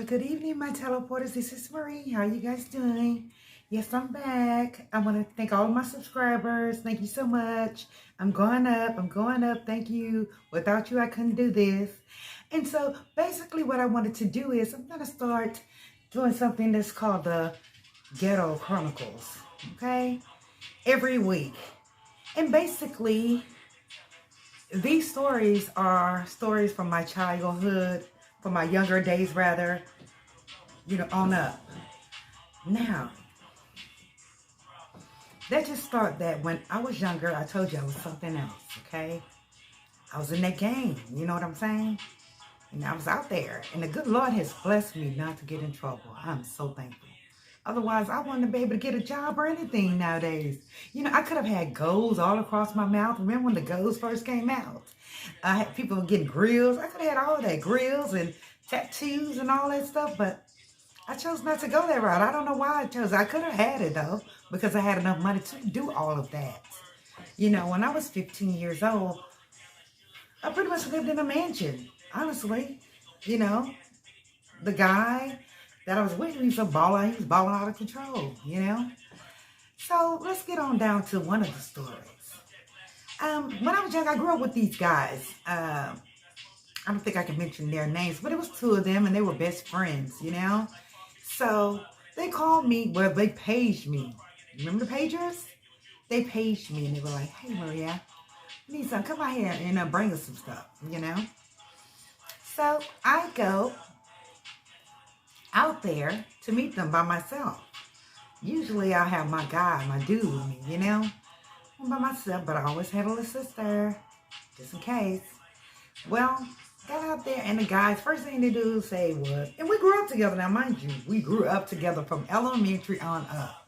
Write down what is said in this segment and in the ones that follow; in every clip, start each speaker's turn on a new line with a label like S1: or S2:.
S1: Good evening, my teleporters. This is Marie. How are you guys doing? Yes, I'm back. I want to thank all of my subscribers. Thank you so much. I'm going up. I'm going up. Thank you. Without you, I couldn't do this. And so basically what I wanted to do is I'm going to start doing something that's called the Ghetto Chronicles. Okay? Every week. And basically, these stories are stories from my childhood, from my younger days rather, on up. Now, let's just start that when I was younger, I told you I was something else, okay? I was in that game, you know what I'm saying? And I was out there, and the good Lord has blessed me not to get in trouble. I'm so thankful. Otherwise, I wouldn't be able to get a job or anything nowadays. I could have had goals all across my mouth. Remember when the goals first came out? I had people getting grills. I could have had all that, grills and tattoos and all that stuff, but I chose not to go that route. I don't know why I chose. I could have had it, though, because I had enough money to do all of that. When I was 15 years old, I pretty much lived in a mansion, honestly. The guy that I was with, he was a baller. He was balling out of control, So let's get on down to one of the stories. When I was young, I grew up with these guys. I don't think I can mention their names, but it was two of them, and they were best friends, So they called me, well, they paged me. Remember the pagers? They paged me, and they were like, hey, Maria, we need some, come out here and bring us some stuff, So I go out there to meet them by myself. Usually I'll have my guy, my dude with me, I'm by myself, but I always had a little sister, just in case. Well, got out there, and the guys, first thing they do say was, and we grew up together. Now, mind you, we grew up together from elementary on up.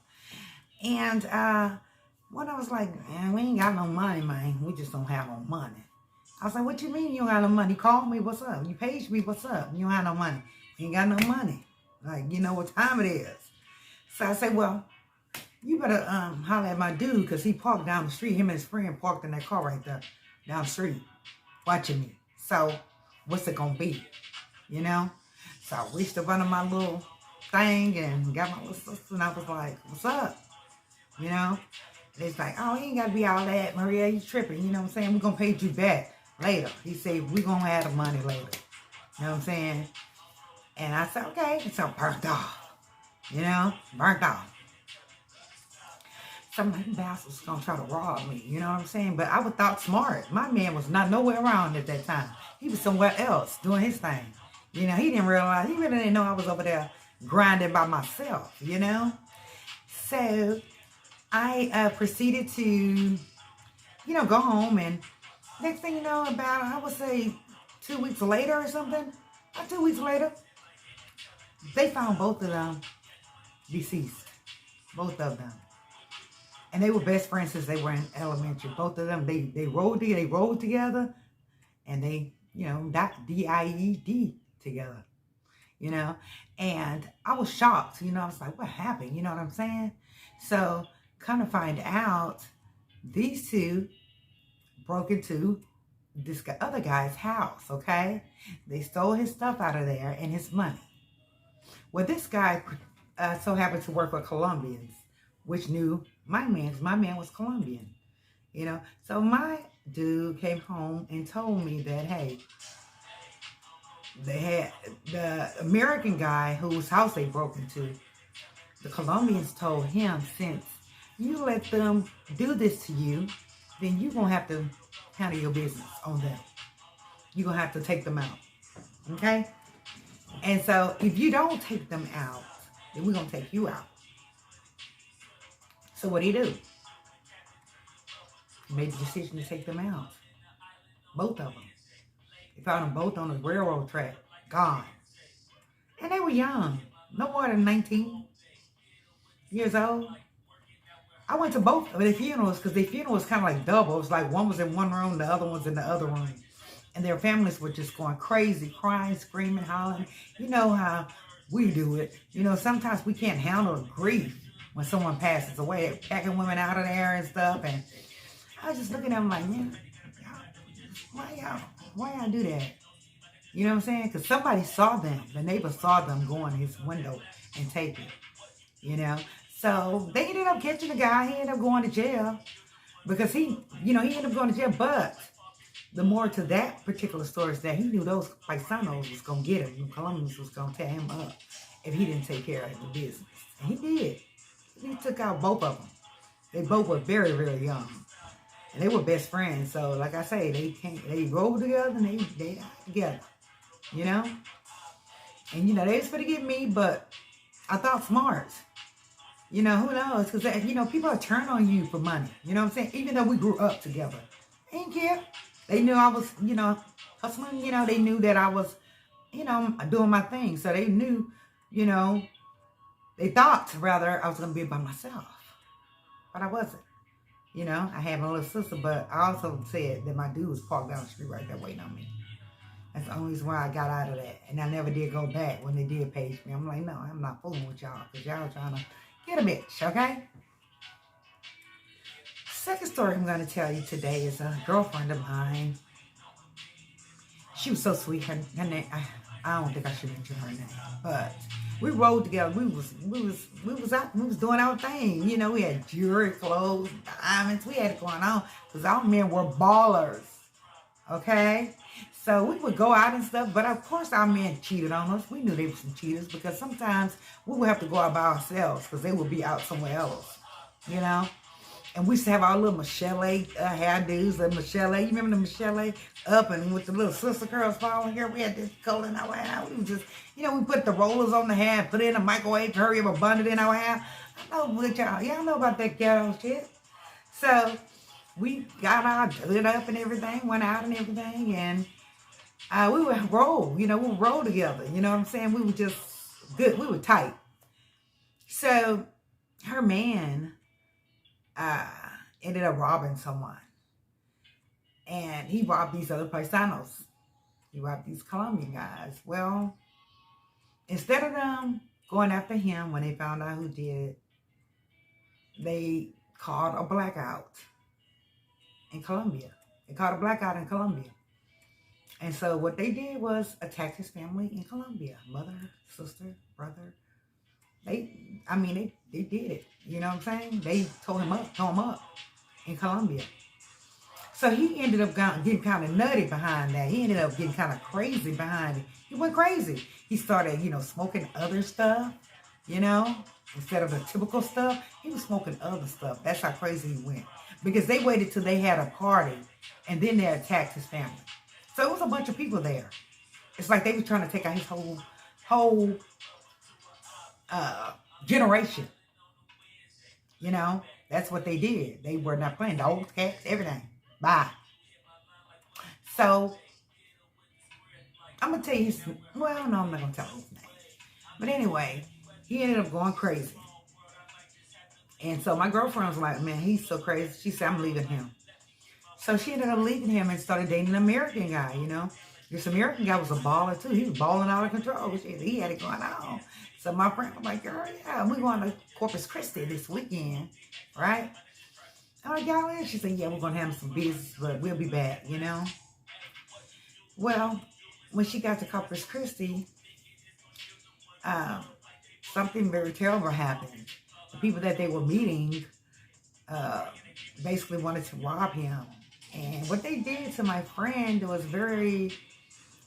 S1: And when I was like, man, we ain't got no money, man. We just don't have no money. I was like, what you mean you don't have no money? You called me, what's up? You paged me, what's up? You don't have no money. You ain't got no money. Like, you know what time it is. So I said, well, you better holler at my dude, because he parked down the street. Him and his friend parked in that car right there down the street watching me. So what's it going to be? So I reached up under my little thing and got my little sister, and I was like, what's up? And it's like, oh, he ain't got to be all that, Maria, you tripping. You know what I'm saying? We're going to pay you back later. He said, we're going to have the money later. You know what I'm saying? And I said, okay. And so burnt off. Burnt off. Some of them bastards going to try to rob me. You know what I'm saying? But I was thought smart. My man was not nowhere around at that time. He was somewhere else doing his thing. He didn't realize, he really didn't know I was over there grinding by myself, So I proceeded to, go home, and next thing you know, about, I would say 2 weeks later or something, about 2 weeks later, they found both of them deceased. Both of them. And they were best friends since they were in elementary. Both of them, they rode together, and they, DIED together, and I was shocked, I was like, what happened? You know what I'm saying? So kind of find out these two broke into this other guy's house, okay? They stole his stuff out of there and his money. Well, this guy so happened to work with Colombians, which knew my man, 'cause my man was Colombian, So my dude came home and told me that, hey, they had the American guy whose house they broke into, the Colombians told him, since you let them do this to you, then you're going to have to handle your business on them. You're going to have to take them out. Okay? And so if you don't take them out, then we're going to take you out. So what did he do? He made the decision to take them out. Both of them. They found them both on the railroad track. Gone. And they were young. No more than 19 years old. I went to both of their funerals, because their funeral was kind of like double. It was like one was in one room, the other one's in the other room. And their families were just going crazy, crying, screaming, hollering. You know how we do it. Sometimes we can't handle grief when someone passes away, packing women out of there and stuff. And I was just looking at them like, man, why y'all do that? You know what I'm saying? Because somebody saw them. The neighbor saw them go in his window and take it. You know? So they ended up catching the guy. He ended up going to jail. Because he ended up going to jail. But the more to that particular story is that he knew those paisanos was going to get him. The Colombians was going to tear him up if he didn't take care of the business. And he did. He took out both of them. They both were very, very young. And they were best friends. So, like I say, they rolled together and they died together. You know? And, they was going to get me, but I thought smart. Who knows? Because, people are turning on you for money. You know what I'm saying? Even though we grew up together. They didn't care. They knew I was, hustling. They knew that I was, doing my thing. So they knew, they thought, rather, I was going to be by myself. But I wasn't. I had my little sister, but I also said that my dude was parked down the street right there waiting on me. That's the only reason why I got out of that. And I never did go back when they did page me. I'm like, no, I'm not fooling with y'all. Because y'all trying to get a bitch, okay? Second story I'm going to tell you today is a girlfriend of mine. She was so sweet. Her name, I don't think I should mention her name. But we rode together. We was out. We was doing our thing. We had jewelry, clothes, diamonds. We had it going on. Because our men were ballers. Okay? So we would go out and stuff, but of course our men cheated on us. We knew they were some cheaters because sometimes we would have to go out by ourselves because they would be out somewhere else, And we used to have our little Michelle hairdos, the Michelle. You remember the Michelle up and with the little sister curls falling here? We had this color in our hair. We just, we put the rollers on the hair, put it in the microwave, hurry up, a bun it in our hair. I know what y'all know about that ghetto shit. So we got our hood up and everything, went out and everything, and we would roll, we would roll together, you know what I'm saying? We were just good, we were tight. So her man ended up robbing someone. And he robbed these other paisanos. He robbed these Colombian guys. Well, instead of them going after him when they found out who did, they called a blackout in Colombia. They called a blackout in Colombia. And so what they did was attack his family in Colombia. Mother, sister, brother. They did it. You know what I'm saying? They tore him up in Colombia. So he ended up getting kind of nutty behind that. He ended up getting kind of crazy behind it. He went crazy. He started, smoking other stuff, instead of the typical stuff. He was smoking other stuff. That's how crazy he went. Because they waited till they had a party and then they attacked his family. So it was a bunch of people there. It's like they were trying to take out his whole generation. That's what they did. They were not playing. Dogs, cats, everything. Bye. So, I'm going to tell you his, well, no, I'm not going to tell his name. But anyway, he ended up going crazy. And so my girlfriend was like, man, he's so crazy. She said, I'm leaving him. So she ended up leaving him and started dating an American guy, This American guy was a baller, too. He was balling out of control. He had it going on. So my friend was like, girl, yeah, we're going to Corpus Christi this weekend, right? I'm like, y'all in? She said, yeah, we're going to have some business, but we'll be back, Well, when she got to Corpus Christi, something very terrible happened. The people that they were meeting basically wanted to rob him. And what they did to my friend was very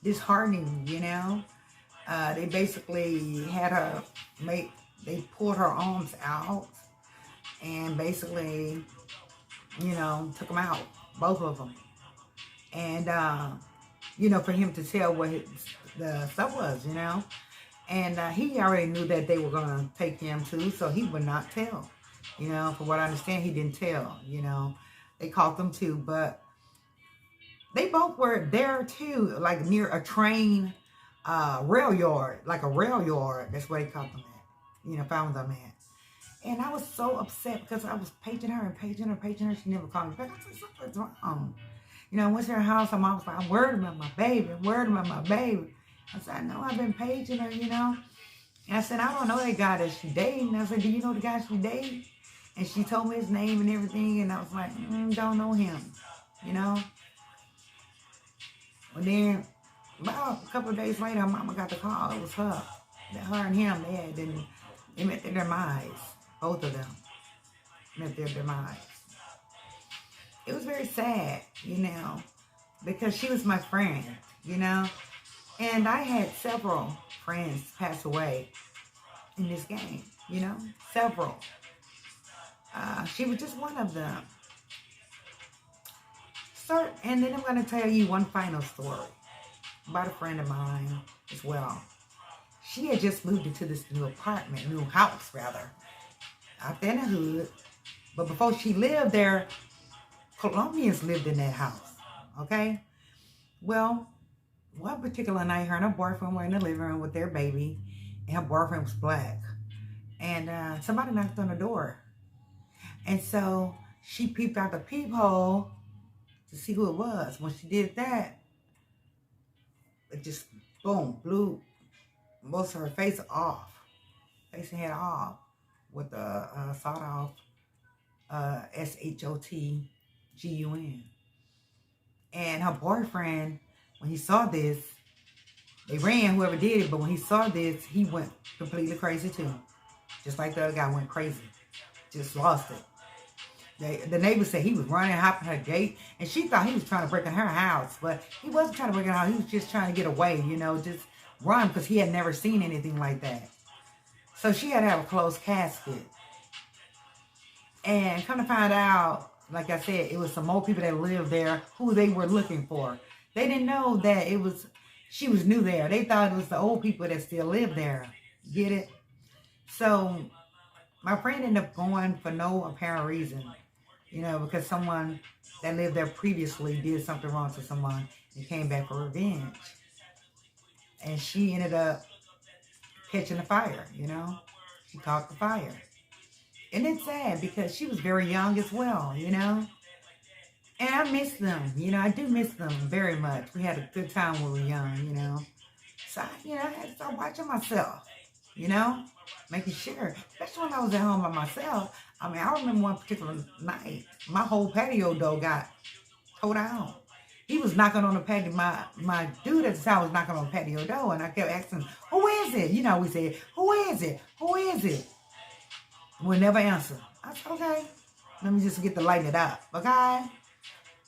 S1: disheartening, They basically had her they pulled her arms out and basically, took them out, both of them. And, for him to tell what the stuff was, And he already knew that they were going to take him too, so he would not tell. From what I understand, he didn't tell, They caught them too, but they both were there too, like near a train rail yard, like a rail yard. That's where they caught them at, found them at. And I was so upset because I was paging her and paging her. She never called me back. I said, something's wrong. I went to her house. Her mom was like, I'm worried about my baby. I said, I know I've been paging her, And I said, I don't know that guy that she dating. I said, do you know the guy she dating? And she told me his name and everything. And I was like, don't know him, But then About a couple of days later, mama got the call. It was her. Her and him, they met their demise. Both of them met their demise. It was very sad, because she was my friend, And I had several friends pass away in this game, several. She was just one of them. And then I'm going to tell you one final story about a friend of mine as well. She had just moved into this new house, out there in the hood. But before she lived there, Colombians lived in that house, okay? Well, one particular night, her and her boyfriend were in the living room with their baby, and her boyfriend was black. And somebody knocked on the door. And so she peeped out the peephole to see who it was. When she did that, it just, boom, blew most of her face and head off, with a sawed-off SHOTGUN. And her boyfriend, when he saw this, they ran, whoever did it, but when he saw this, he went completely crazy too. Just like the other guy went crazy. Just lost it. The neighbor said he was running, hopping her gate, and she thought he was trying to break in her house, but he wasn't trying to break in her house. He was just trying to get away, just run, because he had never seen anything like that. So she had to have a closed casket. And come to find out, like I said, it was some more people that lived there who they were looking for. They didn't know that she was new there. They thought it was the old people that still lived there. Get it? So my friend ended up going for no apparent reason. Because someone that lived there previously did something wrong to someone and came back for revenge. And she ended up catching the fire, She caught the fire. And it's sad because she was very young as well, And I miss them, I do miss them very much. We had a good time when we were young, So, I had to start watching myself, making sure, especially when I was at home by myself. I remember one particular night, my whole patio door got tore down. He was knocking on the patio, my dude at the time was knocking on the patio door, and I kept asking, who is it? We said, who is it? Who is it? We'll never answer. I said, okay, let me just get the lighting it up, okay?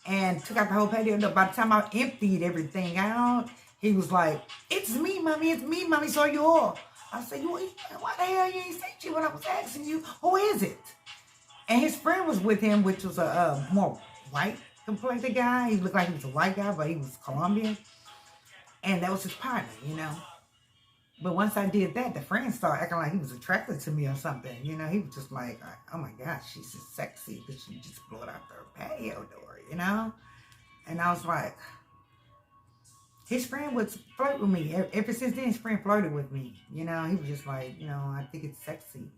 S1: And took out the whole patio door. By the time I emptied everything out, he was like, it's me, mommy, so you all. I said, why the hell you ain't say you when I was asking you, who is it? And his friend was with him, which was a more white complected guy. He looked like he was a white guy, but he was Colombian. And that was his partner, But once I did that, the friend started acting like he was attracted to me or something. He was just like, oh my gosh, she's just sexy, but she just blew it out the patio door, And I was like, his friend would flirt with me. Ever since then, his friend flirted with me. He was just like, I think it's sexy,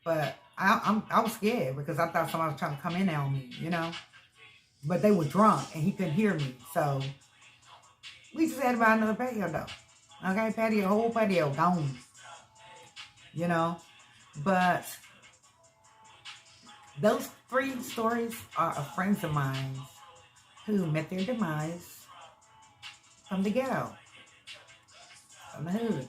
S1: But I was scared because I thought somebody was trying to come in on me, But they were drunk and he couldn't hear me. So we just had about another patio door. Okay, whole patio gone. But those 3 stories are of friends of mine who met their demise from the ghetto, from the hood,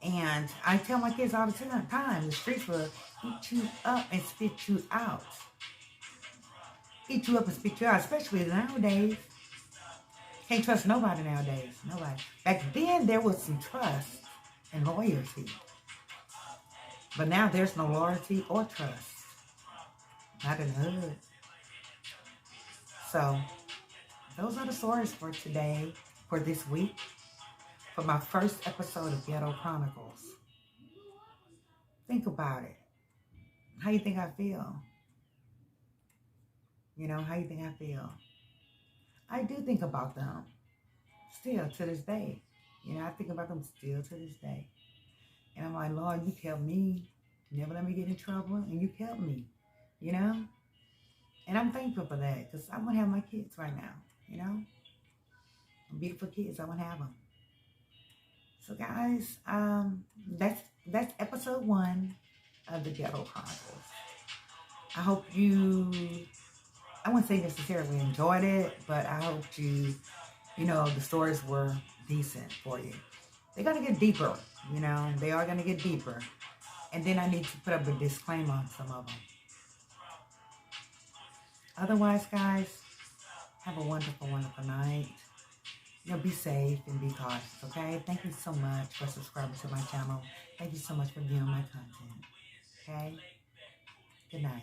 S1: And I tell my kids all the time, the streets will eat you up and spit you out. Eat you up and spit you out, especially nowadays. Can't trust nobody nowadays, nobody. Back then, there was some trust and loyalty. But now there's no loyalty or trust. Not in the hood. So, those are the stories for today, for this week, for my first episode of Ghetto Chronicles. Think about it. How you think I feel? How you think I feel? I do think about them still to this day. I think about them still to this day. And I'm like, Lord, you kept me. You never let me get in trouble, and you kept me, And I'm thankful for that because I want to have my kids right now, Beautiful kids, I want to have them. So guys, that's episode 1 of the Ghetto Chronicles. I hope you I wouldn't say necessarily enjoyed it, but I hope you know, the stories were decent for you. They're going to get deeper, you know, they are going to get deeper. And then I need to put up a disclaimer on some of them. Otherwise, guys, have a wonderful, wonderful night. You know, be safe and be cautious, okay? Thank you so much for subscribing to my channel. Thank you so much for viewing my content, okay? Good night.